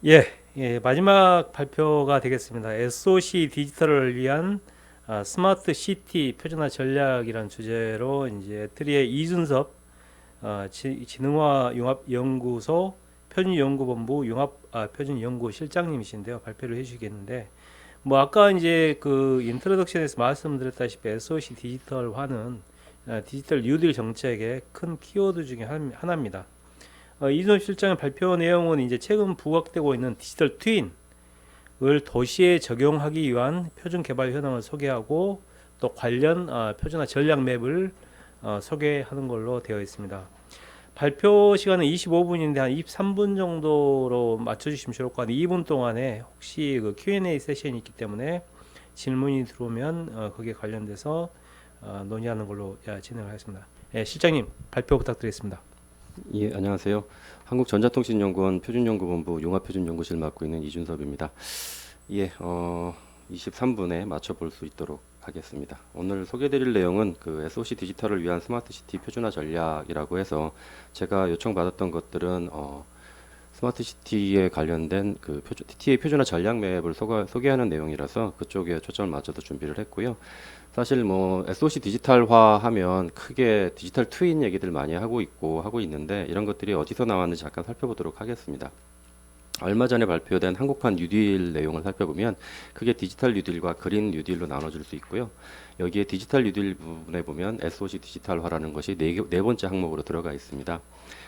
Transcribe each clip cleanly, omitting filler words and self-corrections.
예, 예, 마지막 발표가 되겠습니다. SOC 디지털을 위한 스마트 시티 표준화 전략이라는 주제로 이제 트리의 이준섭 진흥화 융합연구소 표준연구본부 표준연구 실장님이신데요. 발표를 해주시겠는데, 뭐 아까 이제 그 인트로덕션에서 말씀드렸다시피 SOC 디지털화는 디지털 뉴딜 정책의 큰 키워드 중에 하나입니다. 이준섭 실장의 발표 내용은 이제 최근 부각되고 있는 디지털 트윈을 도시에 적용하기 위한 표준 개발 현황을 소개하고 또 관련 표준화 전략 맵을 소개하는 걸로 되어 있습니다. 발표 시간은 25분인데 한 23분 정도로 맞춰주시면 좋을 것 같아요. 2분 동안에 혹시 그 Q&A 세션이 있기 때문에 질문이 들어오면 거기에 관련돼서 논의하는 걸로 진행하겠습니다. 예, 실장님 발표 부탁드리겠습니다. 예, 안녕하세요. 한국전자통신연구원 표준연구본부 융합표준연구실 맡고 있는 이준섭입니다. 예, 23분에 맞춰 볼 수 있도록 하겠습니다. 오늘 소개드릴 내용은 그 SOC 디지털을 위한 스마트 시티 표준화 전략이라고 해서 제가 요청받았던 것들은 스마트 시티에 관련된 그 TTA 표준화 전략 맵을 소개하는 내용이라서 그쪽에 초점을 맞춰서 준비를 했고요. 사실 뭐 SOC 디지털화 하면 크게 디지털 트윈 얘기들 많이 하고 있는데 이런 것들이 어디서 나왔는지 잠깐 살펴보도록 하겠습니다. 얼마 전에 발표된 한국판 뉴딜 내용을 살펴보면 크게 디지털 뉴딜과 그린 뉴딜로 나눠질 수 있고요. 여기에 디지털 뉴딜 부분에 보면 SOC 디지털화라는 것이 네 번째 항목으로 들어가 있습니다.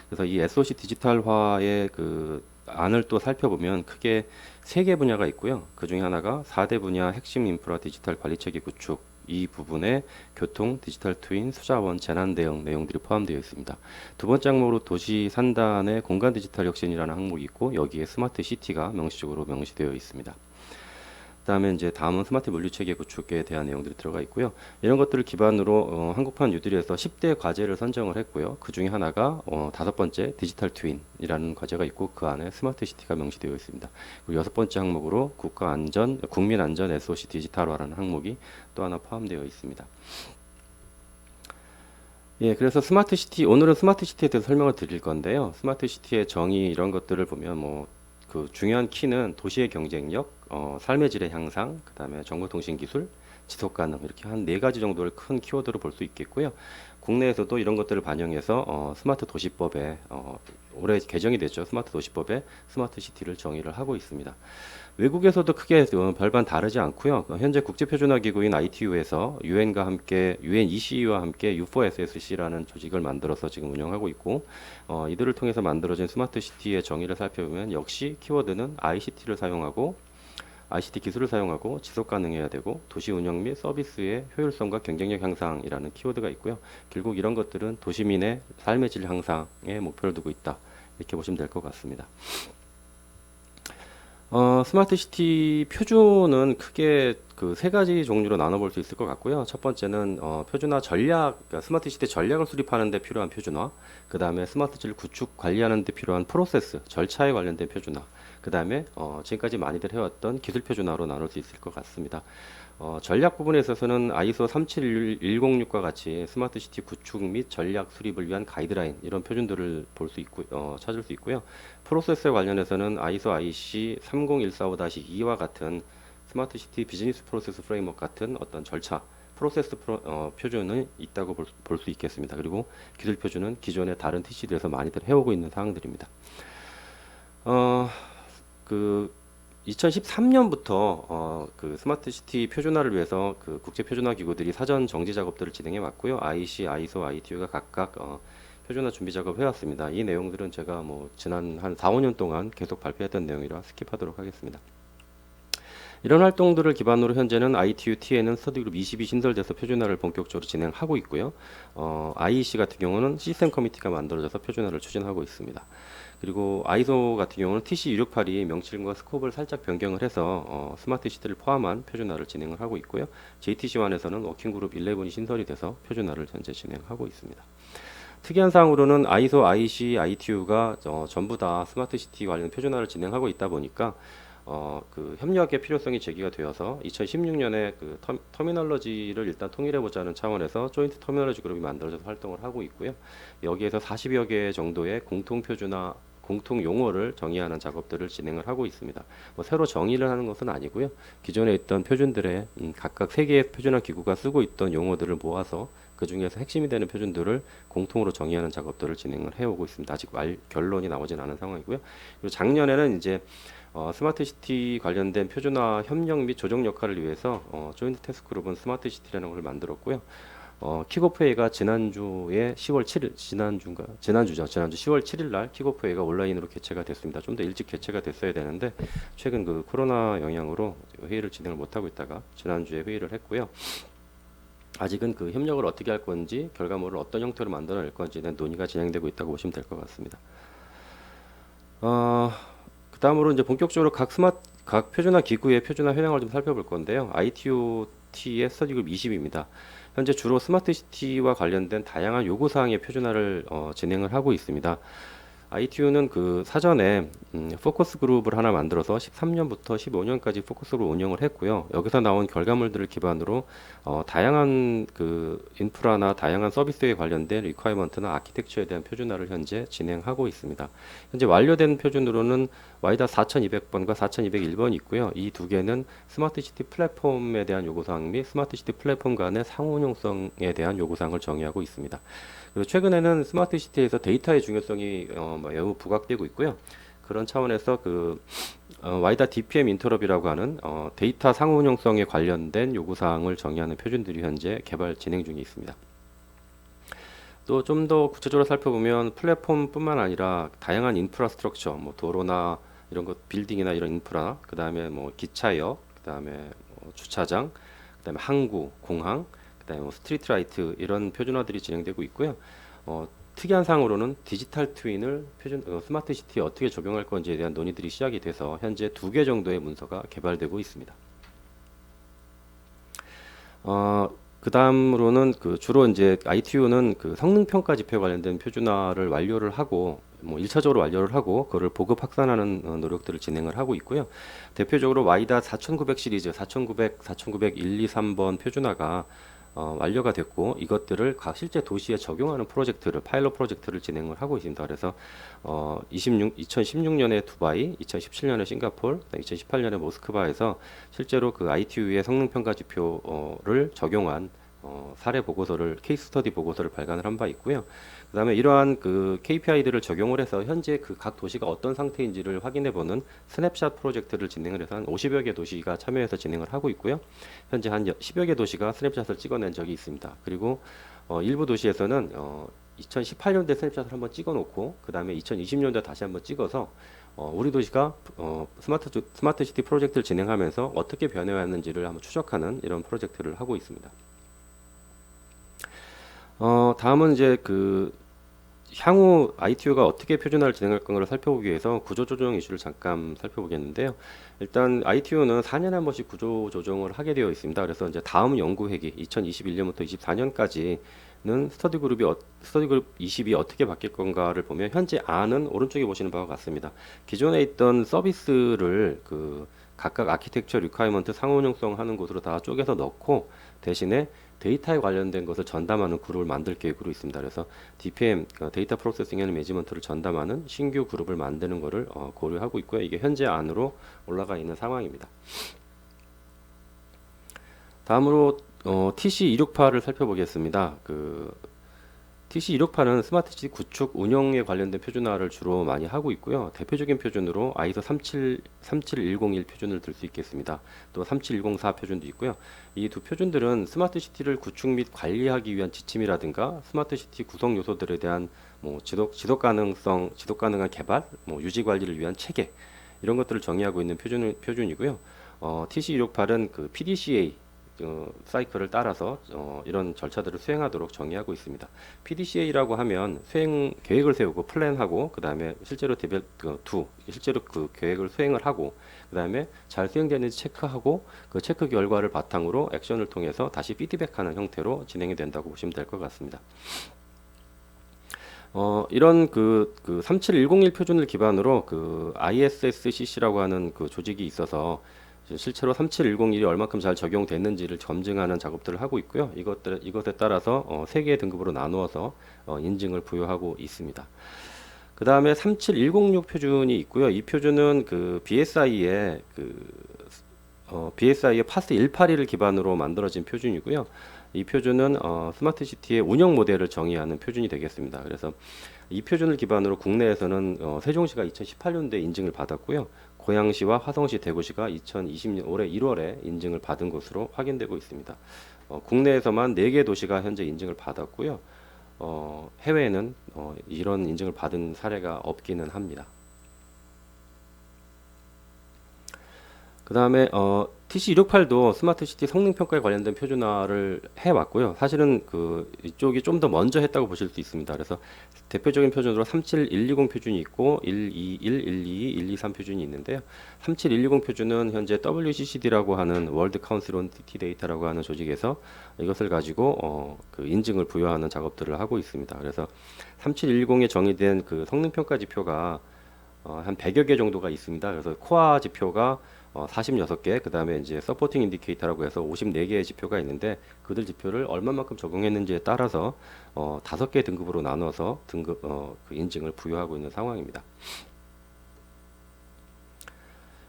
그래서 이 SOC 디지털화의 그 안을 또 살펴보면 크게 세 개 분야가 있고요. 그 중에 하나가 4대 분야 핵심 인프라 디지털 관리 체계 구축, 이 부분에 교통, 디지털 트윈, 수자원, 재난 대응 내용들이 포함되어 있습니다. 두 번째 항목으로 도시 산단의 공간 디지털 혁신이라는 항목이 있고 여기에 스마트 시티가 명시적으로 명시되어 있습니다. 그다음에 이제 다음은 스마트 물류 체계 구축에 대한 내용들이 들어가 있고요. 이런 것들을 기반으로 한국판 뉴딜에서 10대 과제를 선정을 했고요. 그 중에 하나가 다섯 번째 디지털 트윈이라는 과제가 있고 그 안에 스마트 시티가 명시되어 있습니다. 그리고 여섯 번째 항목으로 국민 안전 SOC 디지털화라는 항목이 또 하나 포함되어 있습니다. 예, 그래서 오늘은 스마트 시티에 대해서 설명을 드릴 건데요. 스마트 시티의 정의 이런 것들을 보면 뭐 그 중요한 키는 도시의 경쟁력, 삶의 질의 향상, 그다음에 정보통신 기술, 지속 가능 이렇게 한 네 가지 정도를 큰 키워드로 볼 수 있겠고요. 국내에서도 이런 것들을 반영해서 스마트 도시법에 올해 개정이 됐죠. 스마트 도시법에 스마트 시티를 정의를 하고 있습니다. 외국에서도 크게 별반 다르지 않고요. 현재 국제표준화 기구인 ITU에서 유엔과 함께 유엔 EC와 함께 U4SSC라는 조직을 만들어서 지금 운영하고 있고 이들을 통해서 만들어진 스마트 시티의 정의를 살펴보면 역시 키워드는 ICT 기술을 사용하고 지속 가능해야 되고 도시 운영 및 서비스의 효율성과 경쟁력 향상이라는 키워드가 있고요. 결국 이런 것들은 도시민의 삶의 질 향상에 목표를 두고 있다. 이렇게 보시면 될 것 같습니다. 스마트 시티 표준은 크게 그 세 가지 종류로 나눠볼 수 있을 것 같고요. 첫 번째는 표준화 전략, 그러니까 스마트 시티 전략을 수립하는 데 필요한 표준화, 그 다음에 스마트지를 구축 관리하는 데 필요한 프로세스, 절차에 관련된 표준화, 그 다음에 지금까지 많이들 해왔던 기술 표준화로 나눌 수 있을 것 같습니다. 전략 부분에 있어서는 아이소 37106과 같이 스마트 시티 구축 및 전략 수립을 위한 가이드라인 이런 표준들을 볼 수 있고 찾을 수 있고요. 프로세스에 관련해서는 아이소 IC 30145-2와 같은 스마트 시티 비즈니스 프로세스 프레임워크 같은 어떤 절차 표준은 있다고 볼 수 있겠습니다. 그리고 기술 표준은 기존의 다른 TC들에서 많이들 해오고 있는 사항들입니다. 어, 그 2013년부터 그 스마트 시티 표준화를 위해서 그 국제 표준화 기구들이 사전 정지 작업들을 진행해 왔고요. IC, 아이소, ITU가 각각 표준화 준비 작업 해왔습니다. 이 내용들은 제가 뭐 지난 한 4, 5년 동안 계속 발표했던 내용이라 스킵하도록 하겠습니다. 이런 활동들을 기반으로 현재는 ITU TN은 스터디그룹 20이 신설돼서 표준화를 본격적으로 진행하고 있고요. IEC 같은 경우는 시스템 커미티가 만들어져서 표준화를 추진하고 있습니다. 그리고 아이소 같은 경우는 TC668이 명칭과 스코프를 살짝 변경을 해서 스마트 시티를 포함한 표준화를 진행을 하고 있고요. JTC1에서는 워킹그룹 11이 신설이 돼서 표준화를 현재 진행하고 있습니다. 특이한 사항으로는 아이소, IC, ITU가 전부 다 스마트 시티 관련 표준화를 진행하고 있다 보니까 그 협력의 필요성이 제기가 되어서 2016년에 그 터미널러지를 일단 통일해보자는 차원에서 조인트 터미널러지 그룹이 만들어져서 활동을 하고 있고요. 여기에서 40여 개 정도의 공통 표준화 공통 용어를 정의하는 작업들을 진행을 하고 있습니다. 뭐 새로 정의를 하는 것은 아니고요. 기존에 있던 표준들의 각각 세 개의 표준화 기구가 쓰고 있던 용어들을 모아서 그 중에서 핵심이 되는 표준들을 공통으로 정의하는 작업들을 진행을 해오고 있습니다. 아직 결론이 나오진 않은 상황이고요. 그리고 작년에는 이제 스마트 시티 관련된 표준화 협력 및 조정 역할을 위해서 조인트 태스크 그룹은 스마트 시티라는 걸 만들었고요. 킥오프 회의가 지난주에 10월 7일 지난주죠. 지난주 10월 7일 날 킥오프 회의가 온라인으로 개최가 됐습니다. 좀 더 일찍 개최가 됐어야 되는데 최근 그 코로나 영향으로 회의를 진행을 못 하고 있다가 지난주에 회의를 했고요. 아직은 그 협력을 어떻게 할 건지 결과물을 어떤 형태로 만들어낼 건지는 논의가 진행되고 있다고 보시면 될 것 같습니다. 그 다음으로 이제 본격적으로 각 표준화 기구의 표준화 현황을 좀 살펴볼 건데요. ITOT의 스터디그룹 20입니다. 현재 주로 스마트 시티와 관련된 다양한 요구 사항의 표준화를 진행을 하고 있습니다. ITU는 그 사전에 포커스 그룹을 하나 만들어서 13년부터 15년까지 포커스 그룹을 운영을 했고요. 여기서 나온 결과물들을 기반으로 다양한 그 인프라나 다양한 서비스에 관련된 리퀘어먼트나 아키텍처에 대한 표준화를 현재 진행하고 있습니다. 현재 완료된 표준으로는 와이다 4200번과 4201번이 있고요. 이 두 개는 스마트 시티 플랫폼에 대한 요구사항 및 스마트 시티 플랫폼 간의 상호 운용성에 대한 요구사항을 정의하고 있습니다. 그리고 최근에는 스마트 시티에서 데이터의 중요성이 매우 부각되고 있고요. 그런 차원에서 그 와이다 DPM 인터럽이라고 하는 데이터 상호 운용성에 관련된 요구 사항을 정의하는 표준들이 현재 개발 진행 중에 있습니다. 또 좀 더 구체적으로 살펴보면 플랫폼뿐만 아니라 다양한 인프라스트럭처, 뭐 도로나 이런 것, 빌딩이나 이런 인프라, 그 다음에 뭐 기차역, 그 다음에 주차장, 그 다음에 항구, 공항, 그다음에 뭐 스트리트 라이트 이런 표준화들이 진행되고 있고요. 특이한 사항으로는 디지털 트윈을 스마트 시티에 어떻게 적용할 건지에 대한 논의들이 시작이 돼서 현재 2개 정도의 문서가 개발되고 있습니다. 그 다음으로는 그 주로 이제 ITU는 그 성능 평가 지표 관련된 표준화를 완료를 하고 뭐 1차적으로 완료를 하고 그걸 보급 확산하는 노력들을 진행을 하고 있고요. 대표적으로 와이다 4900 시리즈 4900, 4901, 2, 3번 표준화가 완료가 됐고 이것들을 각 실제 도시에 적용하는 프로젝트를 파일럿 프로젝트를 진행을 하고 있습니다. 그래서 2016년에 두바이, 2017년에 싱가포르, 2018년에 모스크바에서 실제로 그 ITU의 성능 평가 지표를 적용한 사례 보고서를 케이스 스터디 보고서를 발간을 한 바 있고요. 그다음에 이러한 그 KPI들을 적용을 해서 현재 그 각 도시가 어떤 상태인지를 확인해 보는 스냅샷 프로젝트를 진행을 해서 한 50여 개 도시가 참여해서 진행을 하고 있고요. 현재 한 10여 개 도시가 스냅샷을 찍어낸 적이 있습니다. 그리고 일부 도시에서는 2018년도에 스냅샷을 한번 찍어 놓고 그다음에 2020년도에 다시 한번 찍어서 우리 도시가 스마트 시티 프로젝트를 진행하면서 어떻게 변해왔는지를 한번 추적하는 이런 프로젝트를 하고 있습니다. 다음은 이제 그 향후 ITU가 어떻게 표준화를 진행할 건가를 살펴보기 위해서 구조조정 이슈를 잠깐 살펴보겠는데요. 일단 ITU는 4년에 한 번씩 구조조정을 하게 되어 있습니다. 그래서 이제 다음 연구회기 2021년부터 24년까지는 스터디그룹 20이 어떻게 바뀔 건가를 보면 현재 안은 오른쪽에 보시는 바와 같습니다. 기존에 있던 서비스를 그 각각 아키텍처 리퀘어먼트 상호 운용성 하는 곳으로 다 쪼개서 넣고 대신에 데이터에 관련된 것을 전담하는 그룹을 만들 계획으로 있습니다. 그래서 DPM, 데이터 프로세싱 앤 매니지먼트를 전담하는 신규 그룹을 만드는 것을 고려하고 있고요. 이게 현재 안으로 올라가 있는 상황입니다. 다음으로 TC268을 살펴보겠습니다. TC268은 스마트시티 구축 운영에 관련된 표준화를 주로 많이 하고 있고요. 대표적인 표준으로 ISO 37101 표준을 들 수 있겠습니다. 또 37104 표준도 있고요. 이 두 표준들은 스마트시티를 구축 및 관리하기 위한 지침이라든가 스마트시티 구성 요소들에 대한 뭐 지속 가능한 개발, 뭐 유지 관리를 위한 체계 이런 것들을 정의하고 있는 표준이고요. TC268은 그 PDCA 사이클을 따라서 이런 절차들을 수행하도록 정의하고 있습니다. PDCA라고 하면 수행 계획을 세우고 플랜하고 그 다음에 실제로 실제로 그 계획을 수행을 하고 그 다음에 잘 수행되는지 체크하고 그 체크 결과를 바탕으로 액션을 통해서 다시 피드백하는 형태로 진행이 된다고 보시면 될 것 같습니다. 이런 37101 표준을 기반으로 그 ISSCC라고 하는 그 조직이 있어서 실제로 37101이 얼마큼 잘 적용됐는지를 검증하는 작업들을 하고 있고요. 이것에 따라서 3개의 등급으로 나누어서 인증을 부여하고 있습니다. 그 다음에 37106 표준이 있고요. 이 표준은 그 BSI의 BSI의 파스 182를 기반으로 만들어진 표준이고요. 이 표준은 스마트 시티의 운영 모델을 정의하는 표준이 되겠습니다. 그래서 이 표준을 기반으로 국내에서는 세종시가 2018년도에 인증을 받았고요. 고양시와 화성시, 대구시가 2020년 올해 1월에 인증을 받은 것으로 확인되고 있습니다. 국내에서만 4개 도시가 현재 인증을 받았고요. 해외에는 이런 인증을 받은 사례가 없기는 합니다. 그 다음에 TC268도 스마트 시티 성능 평가에 관련된 표준화를 해왔고요. 사실은 이쪽이 좀 더 먼저 했다고 보실 수 있습니다. 그래서 대표적인 표준으로 37120 표준이 있고 121, 122, 123 표준이 있는데요. 37120 표준은 현재 WCCD라고 하는 월드 카운슬 온 시티 데이터라고 하는 조직에서 이것을 가지고 인증을 부여하는 작업들을 하고 있습니다. 그래서 37120에 정의된 그 성능 평가 지표가 한 100여 개 정도가 있습니다. 그래서 코어 지표가 46개, 그 다음에 이제 서포팅 인디케이터라고 해서 54개의 지표가 있는데 그들 지표를 얼마만큼 적용했는지에 따라서 5개 등급으로 나눠서 그 인증을 부여하고 있는 상황입니다.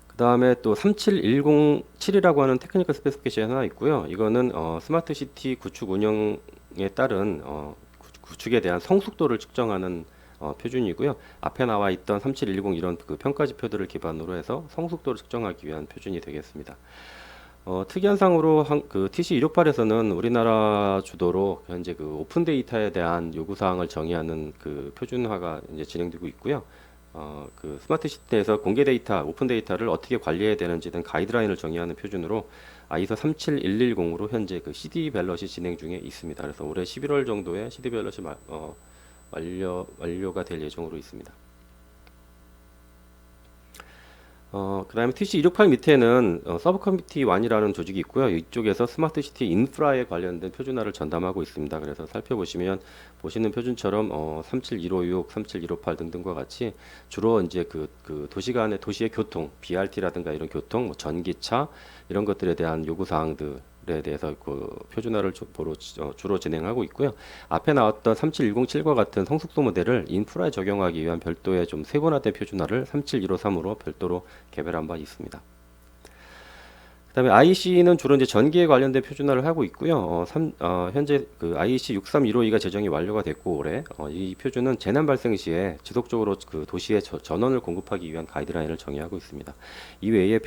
그 다음에 또 37107이라고 하는 테크니컬 스페시피케이션이 하나 있고요. 이거는 스마트 시티 구축 운영에 따른 구축에 대한 성숙도를 측정하는 표준이고요. 앞에 나와 있던 3710 이런 그 평가 지표들을 기반으로 해서 성숙도를 측정하기 위한 표준이 되겠습니다. 특이한 상으로 그 TC268에서는 우리나라 주도로 현재 그 오픈 데이터에 대한 요구 사항을 정의하는 그 표준화가 이제 진행되고 있고요. 그 스마트 시티에서 공개 데이터, 오픈 데이터를 어떻게 관리해야 되는지 등 가이드라인을 정의하는 표준으로 ISO 37110으로 현재 그 CD 밸럿이 진행 중에 있습니다. 그래서 올해 11월 정도에 CD 밸럿이 완료가 될 예정으로 있습니다. 그 다음에 TC268 밑에는 서브 커뮤니티 1이라는 조직이 있고요. 이쪽에서 스마트 시티 인프라에 관련된 표준화를 전담하고 있습니다. 그래서 살펴보시면 보시는 표준처럼 37156, 37158 등등과 같이 주로 이제 그 도시 간의 도시의 교통, BRT라든가 이런 교통, 뭐 전기차 이런 것들에 대한 요구 사항들에 대해서 그 표준화를 주로 진행하고 있고요. 앞에 나왔던 37107과 같은 성숙도 모델을 인프라에 적용하기 위한 별도의 좀 세분화된 표준화를 37153으로 별도로 개발한 바 있습니다. 그다음에 IEC는 주로 이제 전기에 관련된 표준화를 하고 있고요. 현재 그 IEC 63152가 제정이 완료가 됐고 올해 이 표준은 재난 발생 시에 지속적으로 그 도시에 전원을 공급하기 위한 가이드라인을 정의하고 있습니다. 이외에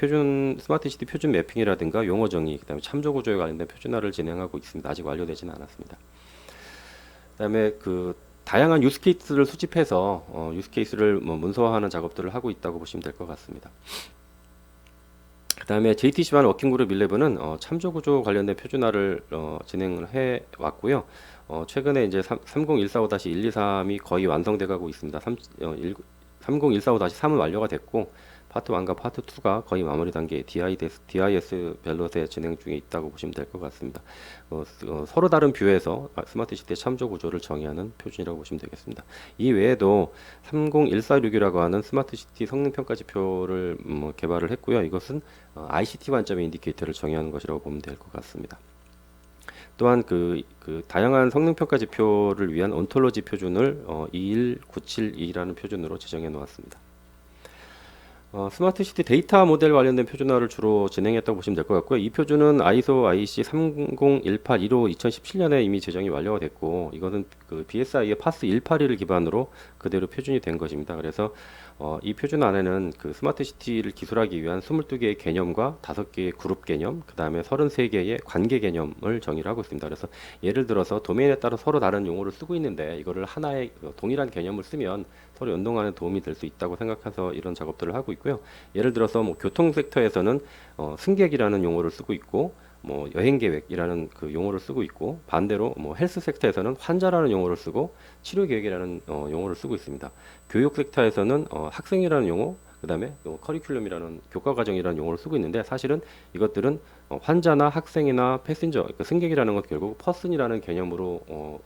스마트 시티 표준 매핑이라든가 용어 정의, 그다음에 참조 구조에 관련된 표준화를 진행하고 있습니다. 아직 완료되지는 않았습니다. 그다음에 그 다양한 유스케이스를 수집해서 유스케이스를 문서화하는 작업들을 하고 있다고 보시면 될 것 같습니다. 그 다음에 JTC1 워킹그룹 11은 참조구조 관련된 표준화를 진행을 해 왔고요. 최근에 이제 30145-123이 거의 완성돼 가고 있습니다. 30145-3은 완료가 됐고 파트 1과 파트 2가 거의 마무리 단계 DIS 밸럿에 진행 중에 있다고 보시면 될 것 같습니다. 서로 다른 뷰에서 스마트 시티의 참조 구조를 정의하는 표준이라고 보시면 되겠습니다. 이 외에도 30146이라고 하는 스마트 시티 성능 평가 지표를 개발을 했고요. 이것은 ICT 관점의 인디케이터를 정의하는 것이라고 보면 될 것 같습니다. 또한 그 다양한 성능 평가 지표를 위한 온톨로지 표준을 21972라는 표준으로 지정해 놓았습니다. 스마트 시티 데이터 모델 관련된 표준화를 주로 진행했다고 보시면 될 것 같고요. 이 표준은 ISO IEC 30182로 2017년에 이미 제정이 완료가 됐고, 이것은 그 BSI의 파스 182를 기반으로 그대로 표준이 된 것입니다. 그래서 이 표준 안에는 그 스마트 시티를 기술하기 위한 22개의 개념과 5개의 그룹 개념, 그 다음에 33개의 관계 개념을 정의를 하고 있습니다. 그래서 예를 들어서 도메인에 따라 서로 다른 용어를 쓰고 있는데 이거를 하나의 동일한 개념을 쓰면 서로 연동하는 도움이 될 수 있다고 생각해서 이런 작업들을 하고 있고요. 예를 들어서 뭐 교통 섹터에서는 승객이라는 용어를 쓰고 있고, 뭐 여행 계획이라는 그 용어를 쓰고 있고, 반대로 뭐 헬스 섹터에서는 환자라는 용어를 쓰고 치료 계획이라는 용어를 쓰고 있습니다. 교육 섹터에서는 학생이라는 용어, 그다음에 커리큘럼이라는 교과 과정이라는 용어를 쓰고 있는데, 사실은 이것들은 환자나 학생이나 패신저, 그러니까 승객이라는 것 결국 퍼슨이라는 개념으로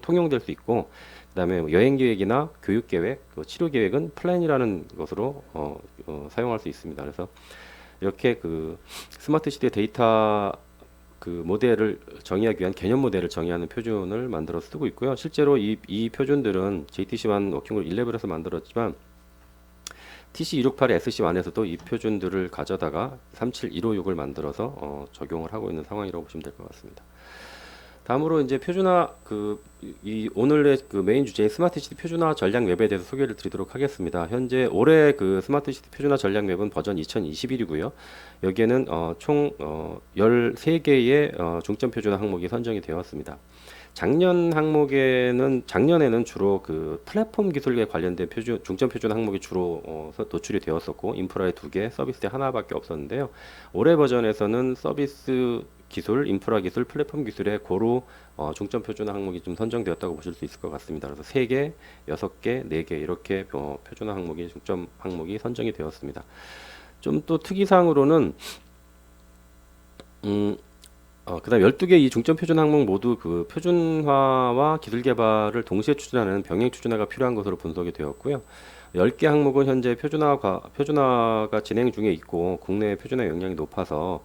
통용될 수 있고, 그다음에 여행 계획이나 교육 계획, 치료 계획은 플랜이라는 것으로 사용할 수 있습니다. 그래서 이렇게 그 스마트 시티 데이터 그 모델을 정의하기 위한 개념 모델을 정의하는 표준을 만들어 쓰고 있고요. 실제로 이 표준들은 JTC1 워킹그룹 11에서 만들었지만 TC268의 SC1에서도 이 표준들을 가져다가 37156을 만들어서 적용을 하고 있는 상황이라고 보시면 될 것 같습니다. 다음으로 이제 표준화 이 오늘의 그 메인 주제인 스마트 시티 표준화 전략 맵에 대해서 소개를 드리도록 하겠습니다. 현재 올해 그 스마트 시티 표준화 전략 맵은 버전 2021이고요. 여기에는 총 13개의 중점 표준화 항목이 선정이 되었습니다. 작년에는 주로 그 플랫폼 기술에 관련된 중점 표준 항목이 주로 노출이 되었었고, 인프라에 2개, 서비스에 하나밖에 없었는데요. 올해 버전에서는 서비스 기술, 인프라 기술, 플랫폼 기술에 고루 중점 표준 항목이 좀 선정되었다고 보실 수 있을 것 같습니다. 그래서 3개, 6개, 4개 이렇게 표준 항목이 중점 항목이 선정이 되었습니다. 좀 또 특이사항으로는 그다음 12개 이 중점 표준 항목 모두 그 표준화와 기술 개발을 동시에 추진하는 병행 추진화가 필요한 것으로 분석이 되었고요. 10개 항목은 현재 표준화가 진행 중에 있고 국내 표준화 역량이 높아서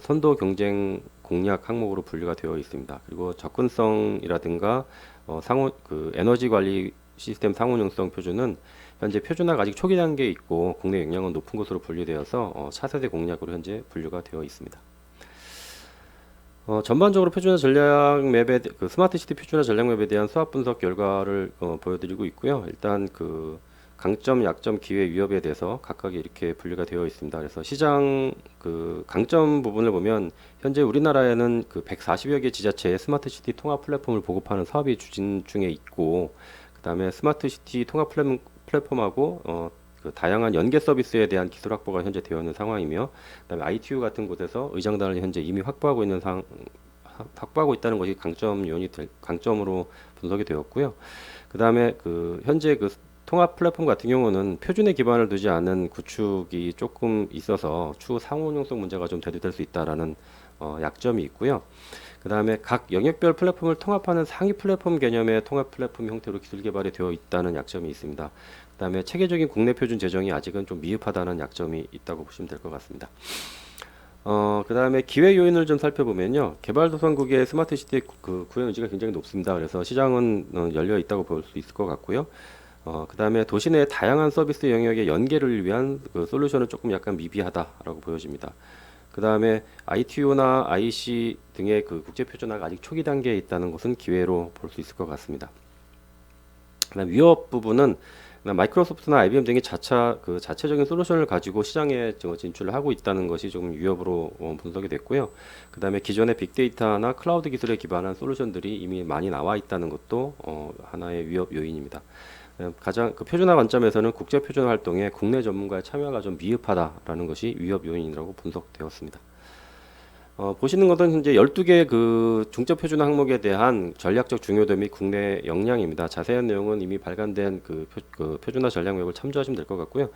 선도 경쟁 공략 항목으로 분류가 되어 있습니다. 그리고 접근성이라든가 에너지 관리 시스템 상호용성 표준은 현재 표준화가 아직 초기 단계에 있고 국내 역량은 높은 것으로 분류되어서 차세대 공략으로 현재 분류가 되어 있습니다. 전반적으로 표준화 전략 맵에 그 스마트 시티 표준화 전략 맵에 대한 수학 분석 결과를 보여드리고 있고요. 일단 그 강점, 약점, 기회, 위협에 대해서 각각 이렇게 분류가 되어 있습니다. 그래서 시장 그 강점 부분을 보면 현재 우리나라에는 그 140여 개 지자체의 스마트 시티 통합 플랫폼을 보급하는 사업이 추진 중에 있고, 그다음에 스마트 시티 통합 플랫폼하고 그 다양한 연계 서비스에 대한 기술 확보가 현재 되어 있는 상황이며, 그다음에 ITU 같은 곳에서 의장단을 현재 이미 확보하고 있다는 것이 강점으로 분석이 되었고요. 그다음에 그 현재 그 통합 플랫폼 같은 경우는 표준에 기반을 두지 않은 구축이 조금 있어서 추후 상호용성 문제가 좀 대두될 수 있다라는 약점이 있고요. 그 다음에 각 영역별 플랫폼을 통합하는 상위 플랫폼 개념의 통합 플랫폼 형태로 기술 개발이 되어 있다는 약점이 있습니다. 그 다음에 체계적인 국내 표준 제정이 아직은 좀 미흡하다는 약점이 있다고 보시면 될 것 같습니다. 그 다음에 기회 요인을 좀 살펴보면요. 개발도상국의 스마트 시티의 그 구현 의지가 굉장히 높습니다. 그래서 시장은 열려 있다고 볼 수 있을 것 같고요. 그 다음에 도시 내 다양한 서비스 영역의 연계를 위한 그 솔루션은 조금 약간 미비하다라고 보여집니다. 그 다음에 ITU나 IC 등의 그 국제 표준화가 아직 초기 단계에 있다는 것은 기회로 볼 수 있을 것 같습니다. 그다음 위협 부분은 마이크로소프트나 IBM 등이 자체적인 솔루션을 가지고 시장에 진출을 하고 있다는 것이 조금 위협으로 분석이 됐고요. 그 다음에 기존의 빅데이터나 클라우드 기술에 기반한 솔루션들이 이미 많이 나와 있다는 것도 하나의 위협 요인입니다. 가장 그 표준화 관점에서는 국제 표준화 활동에 국내 전문가의 참여가 좀 미흡하다라는 것이 위협 요인이라고 분석되었습니다. 보시는 것은 현재 12개 그 중점 표준화 항목에 대한 전략적 중요도 및 국내 역량입니다. 자세한 내용은 이미 발간된 그 표준화 전략 맵을 참조하시면 될 것 같고요.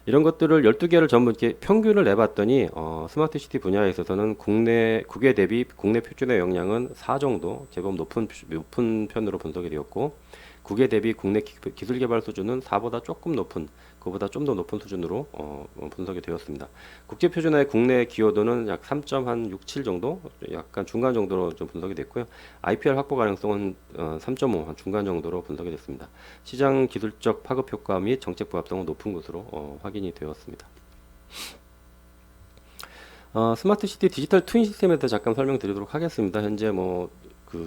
이런 것들을 12개를 전부 이렇게 평균을 내봤더니 스마트 시티 분야에 있어서는 국외 대비 국내 표준화 역량은 4 정도 제법 높은 편으로 분석이 되었고, 국외 대비 국내 기술 개발 수준은 4보다 조금 높은, 그보다 좀 더 높은 수준으로 분석이 되었습니다. 국제 표준화의 국내 기여도는 약 3.67 정도, 약간 중간 정도로 좀 분석이 됐고요. IPR 확보 가능성은 3.5, 한 중간 정도로 분석이 됐습니다. 시장 기술적 파급 효과 및 정책 부합성은 높은 것으로 확인이 되었습니다. 스마트 시티 디지털 트윈 시스템에 대해 잠깐 설명드리도록 하겠습니다. 현재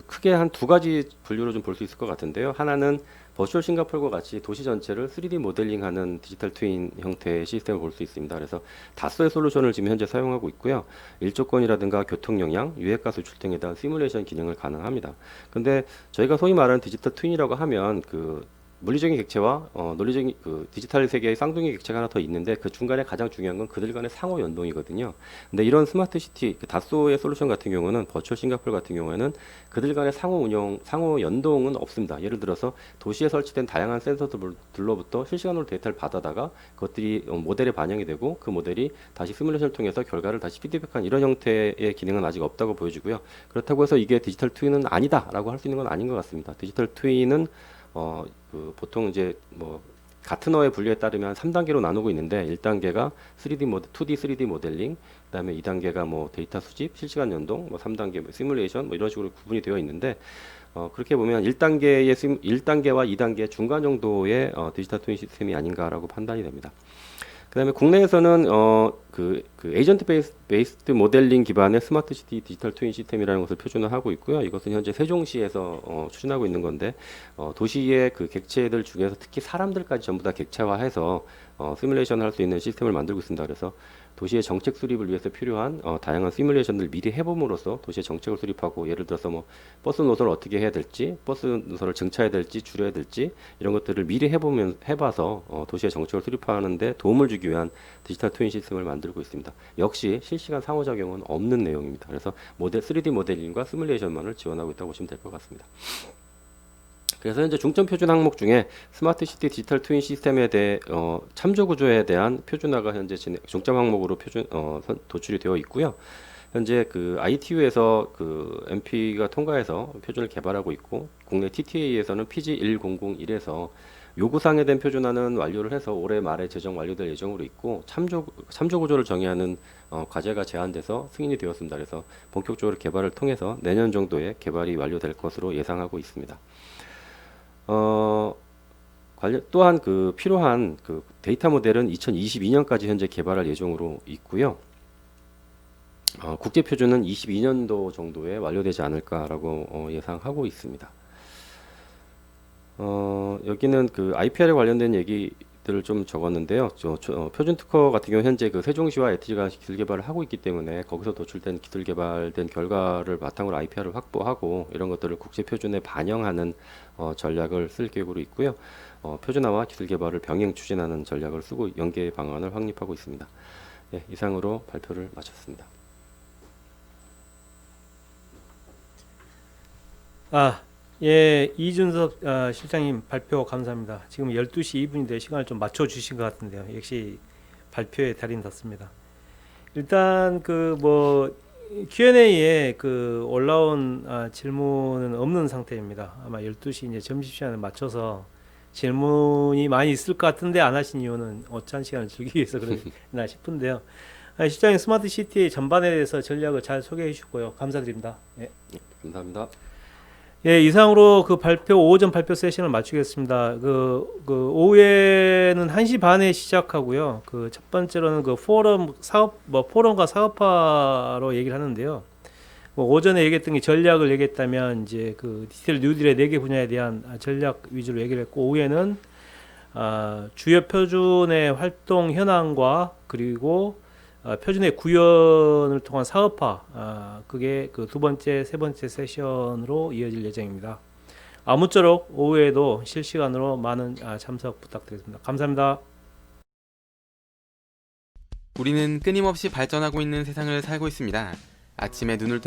크게 한 2가지 분류로 좀 볼 수 있을 것 같은데요. 하나는 버추얼 싱가포르와 같이 도시 전체를 3D 모델링하는 디지털 트윈 형태의 시스템을 볼 수 있습니다. 그래서 다수의 솔루션을 지금 현재 사용하고 있고요. 일조권이라든가 교통 영향, 유해가 수출 등에 대한 시뮬레이션 기능을 가능합니다. 근데 저희가 소위 말하는 디지털 트윈이라고 하면 물리적인 객체와 논리적인 디지털 세계의 쌍둥이 객체가 하나 더 있는데, 그 중간에 가장 중요한 건 그들 간의 상호 연동이거든요. 근데 이런 스마트 시티 다소의 솔루션 같은 경우는, 버추얼 싱가포르 같은 경우에는 그들 간의 상호 연동은 없습니다. 예를 들어서 도시에 설치된 다양한 센서들로부터 실시간으로 데이터를 받아다가 그것들이 모델에 반영이 되고, 그 모델이 다시 시뮬레이션을 통해서 결과를 다시 피드백한 이런 형태의 기능은 아직 없다고 보여지고요. 그렇다고 해서 이게 디지털 트윈은 아니다라고 할 수 있는 건 아닌 것 같습니다. 디지털 트윈은 보통 이제 가트너의 분류에 따르면 3단계로 나누고 있는데 1단계가 2D 3D 모델링, 그다음에 2단계가 뭐 데이터 수집, 실시간 연동, 뭐 3단계 뭐 시뮬레이션 뭐 이런 식으로 구분이 되어 있는데 그렇게 보면 1단계와 2단계 중간 정도의 디지털 트윈 시스템이 아닌가라고 판단이 됩니다. 그다음에 국내에서는 그 에이전트 베이스드 모델링 기반의 스마트 시티 디지털 트윈 시스템이라는 것을 표준화 하고 있고요. 이것은 현재 세종시에서 추진하고 있는 건데 도시의 그 객체들 중에서 특히 사람들까지 전부 다 객체화해서 시뮬레이션 할 수 있는 시스템을 만들고 있습니다. 그래서 도시의 정책 수립을 위해서 필요한 다양한 시뮬레이션들을 미리 해봄으로써 도시의 정책을 수립하고, 예를 들어서 뭐 버스 노선을 어떻게 해야 될지, 버스 노선을 증차해야 될지 줄여야 될지 이런 것들을 미리 해봐서 도시의 정책을 수립하는 데 도움을 주기 위한 디지털 트윈 시스템을 만들고 있습니다. 역시 실시간 상호작용은 없는 내용입니다. 그래서 3D 모델링과 시뮬레이션만을 지원하고 있다고 보시면 될 것 같습니다. 그래서 현재 중점 표준 항목 중에 스마트 시티 디지털 트윈 시스템에 대해 참조 구조에 대한 표준화가 현재 중점 항목으로 도출이 되어 있고요. 현재 그 ITU에서 그 MP가 통과해서 표준을 개발하고 있고, 국내 TTA에서는 PG1001에서 요구사항에 대한 표준화는 완료를 해서 올해 말에 제정 완료될 예정으로 있고, 참조 구조를 정의하는 과제가 제안돼서 승인이 되었습니다. 그래서 본격적으로 개발을 통해서 내년 정도에 개발이 완료될 것으로 예상하고 있습니다. 또한 그 필요한 그 데이터 모델은 2022년까지 현재 개발할 예정으로 있고요. 국제 표준은 22년도 정도에 완료되지 않을까라고 예상하고 있습니다. 여기는 그 IPR에 관련된 얘기들을 좀 적었는데요. 표준 특허 같은 경우 현재 그 세종시와 에티지가 기술 개발을 하고 있기 때문에 거기서 도출된 기술 개발된 결과를 바탕으로 IPR을 확보하고 이런 것들을 국제 표준에 반영하는 전략을 쓸 계획으로 있고요. 표준화와 기술 개발을 병행 추진하는 전략을 쓰고 연계 방안을 확립하고 있습니다. 예, 이상으로 발표를 마쳤습니다. 예, 이준섭 실장님 발표 감사합니다. 지금 12시 2분인데 시간을 좀 맞춰주신 것 같은데요. 역시 발표의 달인 닿습니다. 일단 그 뭐 Q&A에 그 올라온 질문은 없는 상태입니다. 아마 12시 이제 점심시간에 맞춰서 질문이 많이 있을 것 같은데 안 하신 이유는 어차한 시간을 즐기기 위해서 그러나 싶은데요. 실장님 스마트 시티 전반에 대해서 전략을 잘 소개해 주시고요. 감사드립니다. 예. 감사합니다. 예, 이상으로 그 오전 발표 세션을 마치겠습니다. 오후에는 1시 반에 시작하고요. 그 첫 번째로는 그 포럼과 사업화로 얘기를 하는데요. 오전에 얘기했던 게 전략을 얘기했다면 이제 그 디지털 뉴딜의 4개 분야에 대한 전략 위주로 얘기를 했고, 오후에는 주요 표준의 활동 현황과 그리고 표준의 구현을 통한 사업화, 그게 그 두 번째, 세 번째 세션으로 이어질 예정입니다. 아무쪼록 오후에도 실시간으로 많은 참석 부탁드리겠습니다. 감사합니다. 우리는 끊임없이 발전하고 있는 세상을 살고 있습니다. 아침에 눈을 뜨면